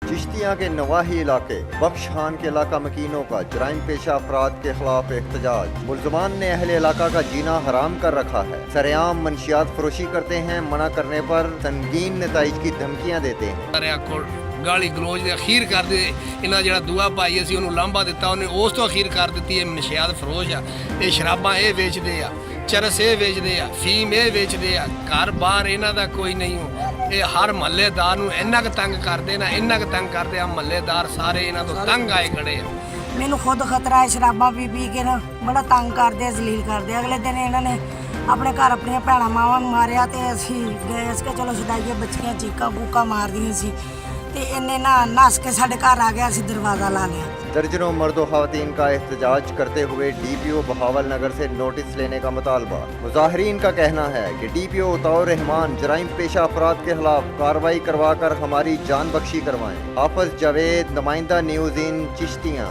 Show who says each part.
Speaker 1: चिश्तियाँ के नवाही इलाके बख्श खान के इलाका मकीनों का जराइम पेशा अफराद के खिलाफ एहतजाज। मुलजमान ने अहले इलाका का जीना हराम कर रखा है। सरेआम मनशियात फरोशी करते हैं, मना करने पर संगीन नताइज की धमकियाँ देते हैं।
Speaker 2: गाली गलोच ਦੇ ਅਖੀਰ ਕਰਦੇ ਇਹਨਾਂ ਜਿਹੜਾ ਦੂਆ ਭਾਈ ਅਸੀਂ ਉਹਨੂੰ ਲਾਂਭਾ ਦਿੱਤਾ ਉਹਨੇ ਉਸ ਤੋਂ ਅਖੀਰ ਕਰ ਦਿੱਤੀ। ਇਹ ਨਸ਼ਿਆਤ ਫਰੋਸ਼ ਆ, ਇਹ ਸ਼ਰਾਬਾਂ ਇਹ ਵੇਚਦੇ ਆ, ਚਰਸ ਇਹ ਵੇਚਦੇ ਆ, ਫੀਮ ਇਹ ਵੇਚਦੇ ਆ, ਘਰ ਬਾਹਰ ਇਹਨਾਂ ਦਾ ਕੋਈ ਨਹੀਂ ਹੋ। ਇਹ ਹਰ ਮਹੱਲੇਦਾਰ ਨੂੰ ਇੰਨਾ ਕੁ ਤੰਗ ਕਰਦੇ ਨਾ, ਇੰਨਾ ਕੁ ਤੰਗ ਕਰਦੇ ਆ, ਮਹੱਲੇਦਾਰ ਸਾਰੇ ਇਹਨਾਂ ਤੋਂ ਤੰਗ ਆਏ ਖੜੇ ਆ।
Speaker 3: ਮੈਨੂੰ ਖੁਦ ਖਤਰਾ ਹੈ, ਸ਼ਰਾਬਾਂ ਪੀ ਕੇ ਨਾ ਬੜਾ ਤੰਗ ਕਰਦੇ, ਜ਼ਲੀਲ ਕਰਦੇ। ਅਗਲੇ ਦਿਨ ਇਹਨਾਂ ਨੇ ਆਪਣੇ ਘਰ ਆਪਣੀਆਂ ਭੈਣਾਂ ਮਾਵਾਂ ਨੂੰ ਮਾਰਿਆ ਤੇ ਅਸੀਂ ਗਏ ਇਸ ਕੇ ਚਲੋ ਛਡਾਈਏ, ਬੱਚੀਆਂ ਚੀਕਾਂ ਕੂਕਾਂ ਮਾਰਦੀਆਂ ਸੀ ਤੇ ਇਹਨੇ ना नस के साढ़े घर आ गया, दरवाज़ा ला लिया।
Speaker 1: दर्जनों मर्द व ख़वातीन का एहतजाज करते हुए DPO बहावल नगर से नोटिस लेने का मुतालबा। मुजाहिरीन का कहना है कि DPO उताउर रहमान जराइम पेशा अफराद के खिलाफ कार्रवाई करवा कर हमारी जान बख्शी करवाएं। हाफिज जावेद, नुमाइंदा न्यूज़ इन चिश्तियाँ।